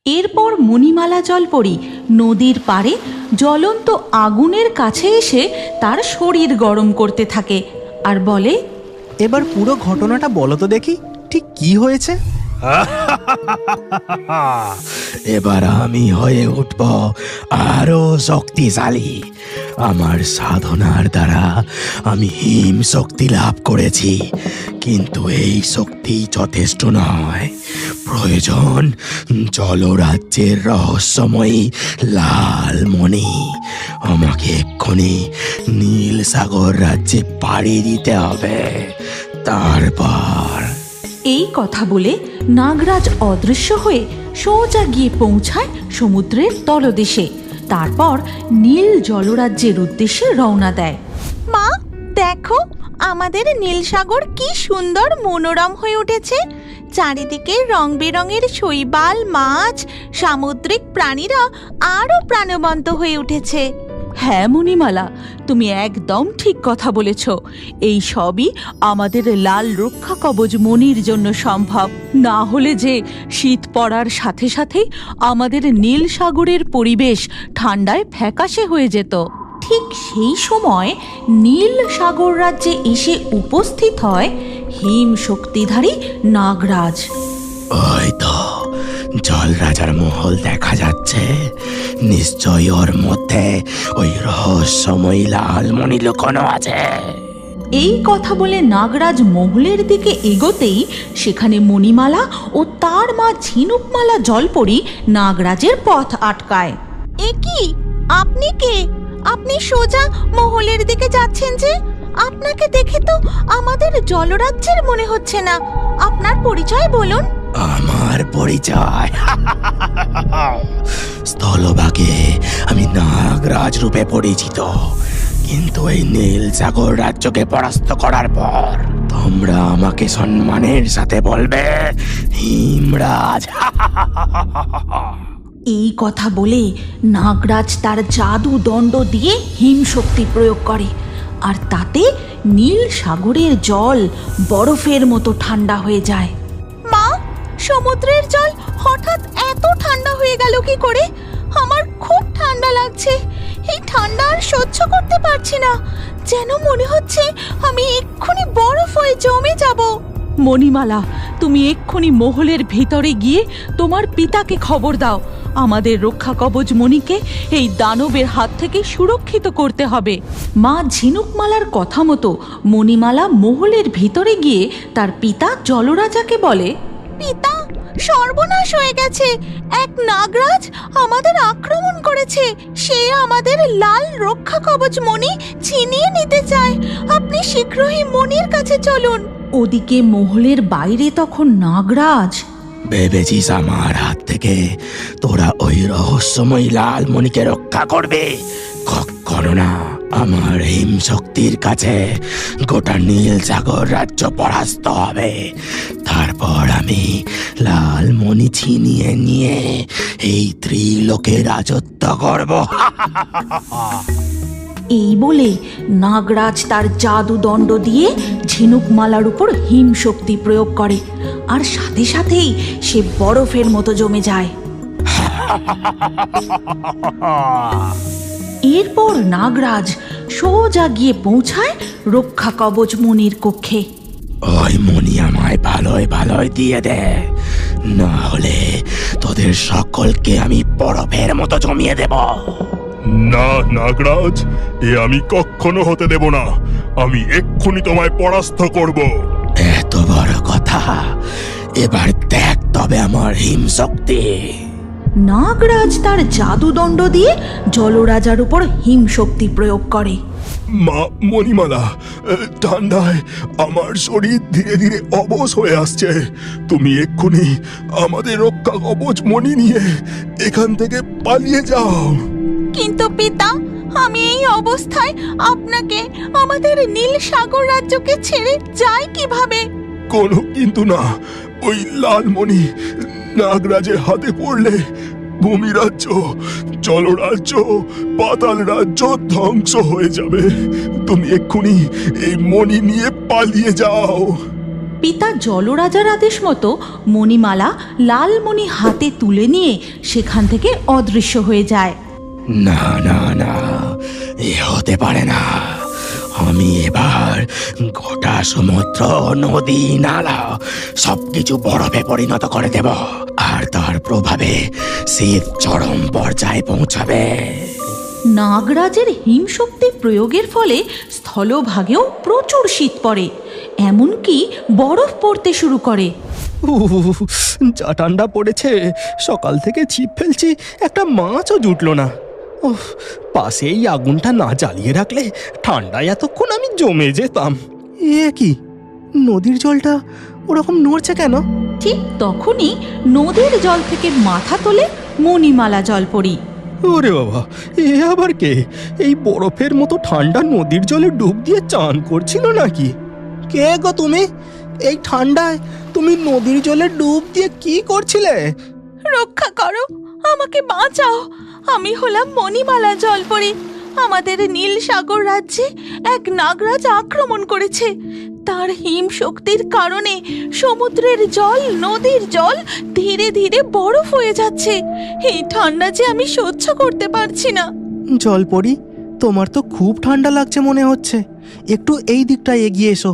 এরপর মণিমালা জলপরী নদীর পাড়ে জ্বলন্ত আগুনের কাছে এসে তার শরীর গরম করতে থাকে আর বলে, এবার পুরো ঘটনাটা বলো তো দেখি, ঠিক কি হয়েছে? এবার আমি হয়ে উঠব আরো শক্তিশালী। আমার সাধনার দ্বারা আমি হিম শক্তি লাভ করেছি, কিন্তু এই শক্তি যথেষ্ট নয়। প্রয়োজন জলরাজ্যের রহস্যময়ী লাল মণি। আমাকে এক্ষুনি নীল সাগর রাজ্যে পাড়ি দিতে হবে। তারপর এই কথা বলে নাগরাজ অদৃশ্য হয়ে সোজা গিয়ে পৌঁছায় সমুদ্রের তলদেশে। তারপর নীল জলরাজ্যের উদ্দেশ্যে রওনা দেয়। মা, দেখো আমাদের নীল সাগর কি সুন্দর মনোরম হয়ে উঠেছে। চারিদিকে রং বেরঙের শৈবাল, মাছ, সামুদ্রিক প্রাণীরা আরো প্রাণবন্ত হয়ে উঠেছে। হ্যাঁ মণিমালা, তুমি একদম ঠিক কথা বলেছ। এই সবই আমাদের লাল রক্ষা কবচ মণির জন্য সম্ভব। না হলে যে শীত পড়ার সাথে সাথেই আমাদের নীল সাগরের পরিবেশ ঠান্ডায় ফ্যাকাশে হয়ে যেত। ঠিক সেই সময় নীল সাগর রাজ্যে এসে উপস্থিত হয় হিম শক্তিধারী নাগরাজ। ওই তো জল রাজার মহল দেখা যাচ্ছে। নিশ্চয়ই ওর মধ্যে ওই রহস্যময়ী লাল মণি লুকোনো আছে। এই কথা বলে নাগরাজ মহলের দিকে এগোতেই সেখানে মণিমালা ও তার মা ঝিনুকমালা জলপরী নাগরাজের পথ আটকায়। এ কি, আপনি কে? আপনি সোজা মহলের দিকে যাচ্ছেন যে? আপনাকে দেখে তো আমাদের জলরাজ্যের মনে হচ্ছে না। আপনার পরিচয় বলুন। আমার পরিচয় স্থলভাগে আমি নাগরাজ রূপে পরিচিত, কিন্তু এই নীল সাগর রাজ্যকে পরাস্ত করার পর তোমরা আমাকে সম্মানের সাথে বলবে হিমরাজ। এই কথা বলে নাগরাজ তার জাদু দণ্ড দিয়ে হিম শক্তি প্রয়োগ করে, আর তাতে নীল সাগরের জল বরফের মতো ঠান্ডা হয়ে যায়। মা, সমুদ্রের জল হঠাৎ এত ঠান্ডা হয়ে গেল কি করে? আমার খুব ঠান্ডা লাগছে। এই ঠান্ডা আর সহ্য করতে পারছি না। যেন মনে হচ্ছে আমি এক্ষুনি বরফ হয়ে জমে যাব। মণিমালা, তুমি এক্ষুনি মহলের ভিতরে গিয়ে তোমার পিতাকে খবর দাও। আমাদের রক্ষা কবচ মণিকে এই দানবের হাত থেকে সুরক্ষিত করতে হবে। মা ঝিনুকমালার কথা মতো মণিমালা মহলের ভিতরে গিয়ে তার পিতা জলরাজাকে বলে, পিতা, সর্বনাশ হয়ে গেছে। এক নাগরাজ আমাদের আক্রমণ করেছে। সে আমাদের লাল রক্ষা কবচ মণি ছিনিয়ে নিতে চায়। আপনি শীঘ্রই মণির কাছে চলুন। ওদিকে মহলের বাইরে তখন নাগরাজ, ভেবেছিস আমার হাত থেকে তোরা ওই রহস্যময় লাল মণিকে রক্ষা করবে? কখনো না। আমার হিম শক্তির কাছে গোটা নীল সাগর রাজ্য পরাস্ত হবে। তারপর আমি লাল মণি ছিনিয়ে নিয়ে এই ত্রিলোকে রাজত্ব করব। এই বলে নাগরাজ তার জাদু দণ্ড দিয়ে ঝিনুকমালার উপর হিম শক্তি প্রয়োগ করে, আর সাথে সাথেই সে বরফের মতো জমে যায়। এরপর নাগরাজ সোজা গিয়ে পৌঁছায় রক্ষা কবচ মণির কক্ষে। ওই মণি আমায় ভালোই ভালোই দিয়ে দে, না হলে তোদের সকলকে আমি বরফের মতো জমিয়ে দেব। না নাগরাজ, এ আমি কখনো হতে দেব না। আমি এক্ষুনি তোমায় পরাস্ত করব। এত বড় কথা, এবার দেখ তবে আমার হিম শক্তি। নাগরাজ তার জাদুদণ্ড দিয়ে জলরাজার উপর হিম শক্তি প্রয়োগ করে। মা মণিমালা, ঠান্ডায় আমার শরীর ধীরে ধীরে অবশ হয়ে আসছে। তুমি এক্ষুনি আমাদের রক্ষা কবচ মণি নিয়ে এখান থেকে পালিয়ে যাও। কিন্তু পিতা, আমি এই অবস্থায় আপনাকে আমাদের নীল সাগর রাজ্যকে ছেড়ে যাই কিভাবে? কোনো কিন্তু না। ওই লাল মণি নাগরাজের হাতে পড়লে ভূমি রাজ্য, জলরাজ্য, পাতাল রাজ্য ধ্বংস হয়ে যাবে। তুমি এক্ষুনি এই মণি নিয়ে পালিয়ে যাও। পিতা জলরাজার আদেশ মতো মণিমালা লালমণি হাতে তুলে নিয়ে সেখান থেকে অদৃশ্য হয়ে যায়। না না না, এ হতে পারে না। আমি এবার গোটা সমুদ্র, নদী, নালা সবকিছু বরফে পরিণত করে দেব, আর তার প্রভাবে শীত চরম পর্যায়ে পৌঁছাবে। নাগরাজের হিমশক্তি প্রয়োগের ফলে স্থলভাগেও প্রচুর শীত পড়ে, এমনকি বরফ পড়তে শুরু করে। যা ঠান্ডা পড়েছে, সকাল থেকে ছিপ ফেলছি, একটা মাছও জুটলো না। ওহ, পাশে এই আগুনটা না জ্বালিয়ে রাখলে ঠান্ডায় এতক্ষণ আমি জমে যেতাম। এ কি, নদীর জলটা ওরকম নড়ছে কেন? ঠিক তখনই নদীর জল থেকে মাথা তোলে মণিমালা জলপরি। ওরে বাবা, এ আবার কে? এই বরফের মতো ঠান্ডা নদীর জলে ডুব দিয়ে চান করছিল নাকি? কে গো তুমি? এই ঠান্ডায় তুমি নদীর জলে ডুব দিয়ে কি করছিলে? রক্ষা করো, আমাকে বাঁচাও। আমি হলাম মণিমালা জলপরি। আমাদের নীল সাগর রাজ্যে এক নাগরাজ আক্রমণ করেছে। তার হিম শক্তির কারণে সমুদ্রের জল, নদীর জল ধীরে ধীরে বরফ হয়ে যাচ্ছে। এই ঠান্ডা যে আমি সহ্য করতে পারছি না। জলপরি, তোমার তো খুব ঠান্ডা লাগছে মনে হচ্ছে। একটু এই দিকটা এগিয়ে এসো।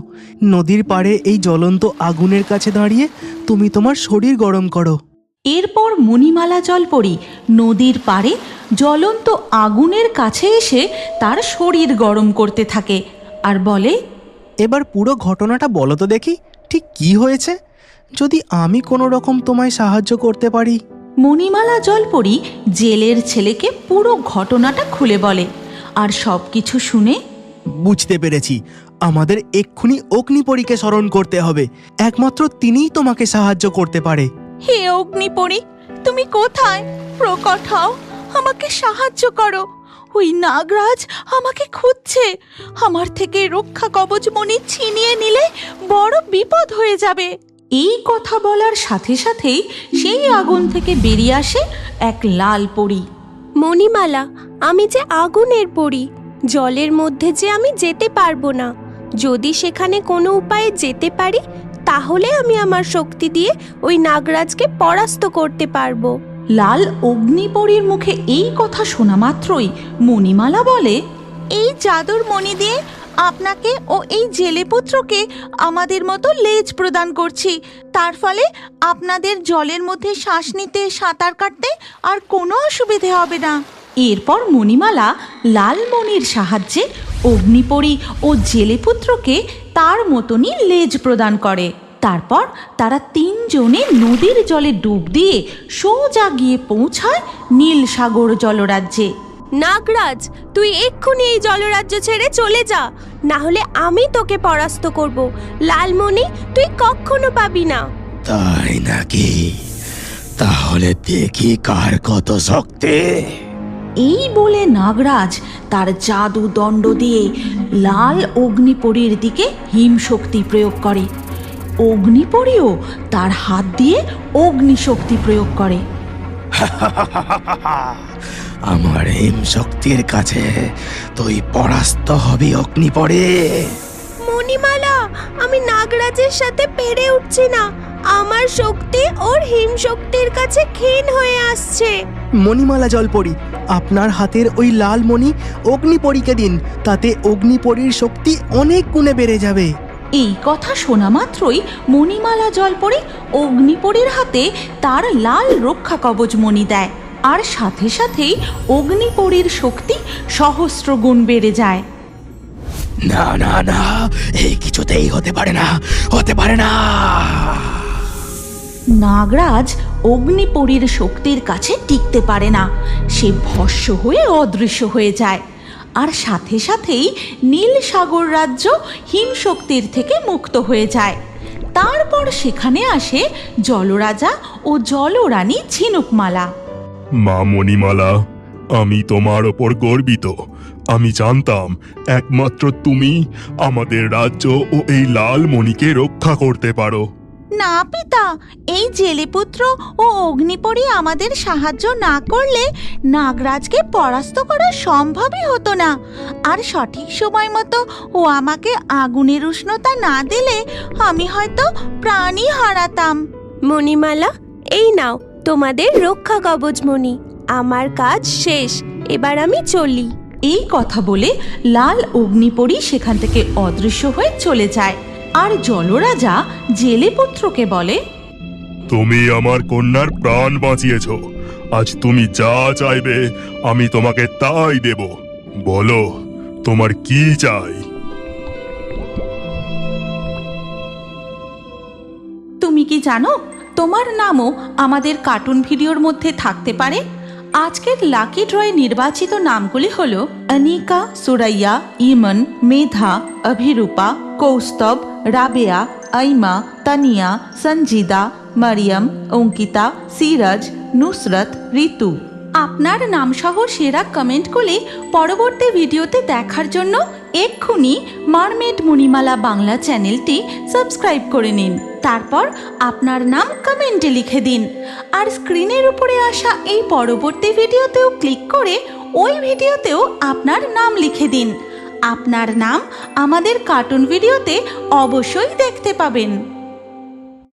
নদীর পাড়ে এই জ্বলন্ত আগুনের কাছে দাঁড়িয়ে তুমি তোমার শরীর গরম করো। এরপর মণিমালা জলপরি নদীর পাড়ে জ্বলন্ত আগুনের কাছে এসে তার শরীর গরম করতে থাকে আর বলে, এবার পুরো ঘটনাটা বলো তো দেখি, ঠিক কি হয়েছে? যদি আমি কোনো রকম তোমায় সাহায্য করতে পারি। মণিমালা জলপরি জেলের ছেলেকে পুরো ঘটনাটা খুলে বলে, আর সব কিছু শুনে বুঝতে পেরেছি, আমাদের এক্ষুনি অগ্নিপরীকে স্মরণ করতে হবে। একমাত্র তিনিই তোমাকে সাহায্য করতে পারে। হে অগ্নিপরী, তুমি কোথায়? প্রকট হও, আমাকে সাহায্য করো। ওই নাগরাজ আমাকে খুঁজছে। আমার থেকে রক্ষা কবচমণি ছিনিয়ে নিলে বড় বিপদ হয়ে যাবে। এই কথা বলার সাথে সাথেই সেই আগুন থেকে বেরিয়ে আসে এক লাল পরী। মণিমালা, আমি যে আগুনের পরী, জলের মধ্যে যে আমি যেতে পারবো না। যদি সেখানে কোনো উপায়ে যেতে পারি, তাহলে আমি আমার শক্তি দিয়ে ওই নাগরাজকে পরাস্ত করতে পারবো। লাল অগ্নিপরীর মুখে এই কথা শোনা মাত্রই মণিমালা বলে, এই জাদুর মণি দিয়ে আপনাকে ও এই জেলে পুত্রকে আমাদের মতো লেজ প্রদান করছি। তার ফলে আপনাদের জলের মধ্যে শ্বাস নিতে, সাঁতার কাটতে আর কোনো অসুবিধে হবে না। এরপর মণিমালা লালমণির সাহায্যে অগ্নিপরী ও জেলে পুত্রকে তার মতনই লেজ প্রদান করে। তারপর তারা তিনজনে নদীর জলে ডুব দিয়ে সোজা গিয়ে পৌঁছায় নীল সাগর জলরাজ্যে। নাগরাজ, তুই এক্ষুনি এই জলরাজ্য ছেড়ে চলে যা, না হলে আমি তোকে পরাস্ত করব। লালমণি তুই কখনো পাবি না। তাই নাকি? তাহলে দেখি কার কত শক্তি। এই বলে নাগরাজ তার জাদু দণ্ড দিয়ে লাল অগ্নিপরীর দিকে হিমশক্তি প্রয়োগ করে। অগ্নিপরীও তার হাত দিয়ে অগ্নিশক্তি প্রয়োগ করে। আমার হিম শক্তির কাছে তুই পরাস্ত হবি অগ্নিপরী। মণিমালা, আমি নাগরাজের সাথে পেরে উঠছি না। আমার শক্তি ওর হিম শক্তির কাছে ক্ষীণ হয়ে আসছে। মণিমালা জলপরি, আপনার হাতের ওই লাল মণি অগ্নিপরীকে দিন, তাতে অগ্নিপরীর শক্তি অনেক গুণে বেড়ে যাবে। এই কথা শোনা মাত্রই মণিমালা জলপরি অগ্নিপরীর হাতে তার লাল রক্ষা কবচ মণি দেয়, আর সাথে সাথেই অগ্নিপরীর শক্তি সহস্র গুণ বেড়ে যায়। না না না, এই কিছুতেই হতে পারে না, হতে পারে না। নাগরাজ অগ্নিপরীর শক্তির কাছে টিকতে পারে না। সে ভস্ম হয়ে অদৃশ্য হয়ে যায়, আর সাথে সাথেই নীল সাগর রাজ্য হিমশক্তির থেকে মুক্ত হয়ে যায়। তারপর সেখানে আসে জলরাজা ও জলরানী ঝিনুকমালা। মা মণিমালা, আমি তোমার ওপর গর্বিত। আমি জানতাম একমাত্র তুমি আমাদের রাজ্য ও এই লাল মণিকে রক্ষা করতে পারো। না পিতা, এই জেলেপুত্র ও অগ্নিপরী আমাদের সাহায্য না করলে নাগরাজকে পরাস্ত করা সম্ভবই হতো না। আর সঠিক সময় মতো ও আমাকে আগুনের উষ্ণতা না দিলে আমি হয়তো প্রাণই হারাতাম। মণিমালা, এই নাও তোমাদের রক্ষা কবচমণি। আমার কাজ শেষ, এবার আমি চলি। এই কথা বলে লাল অগ্নিপরী সেখান থেকে অদৃশ্য হয়ে চলে যায়। আর জলরাজা জেলেপুত্রকে বলে, তুমি আমার কন্যার প্রাণ বাঁচিয়েছ। আজ তুমি যা চাইবে আমি তোমাকে তাই দেব। বলো, তোমার কি চাই? তুমি কি জানো তোমার নামও আমাদের কার্টুন ভিডিওর মধ্যে থাকতে পারে? আজকের লাকি ড্রয়ে নির্বাচিত নামগুলি হলো অনিকা, সুরাইয়া, ইমন, মেধা, অভিরূপা, কৌস্তব, রাবেয়া, আইমা, তানিয়া, সঞ্জিদা, মারিয়াম, অঙ্কিতা, সিরাজ, নুসরত, ঋতু। আপনার নামসহ সেরা কমেন্টগুলি পরবর্তী ভিডিওতে দেখার জন্য এক্ষুনি মারমেড মণিমালা বাংলা চ্যানেলটি সাবস্ক্রাইব করে নিন। তারপর আপনার নাম কমেন্টে লিখে দিন। আর স্ক্রিনের উপরে আসা এই পরবর্তী ভিডিওতেও ক্লিক করে ওই ভিডিওতেও আপনার নাম লিখে দিন। আপনার নাম আমাদের কার্টুন ভিডিওতে অবশ্যই দেখতে পাবেন।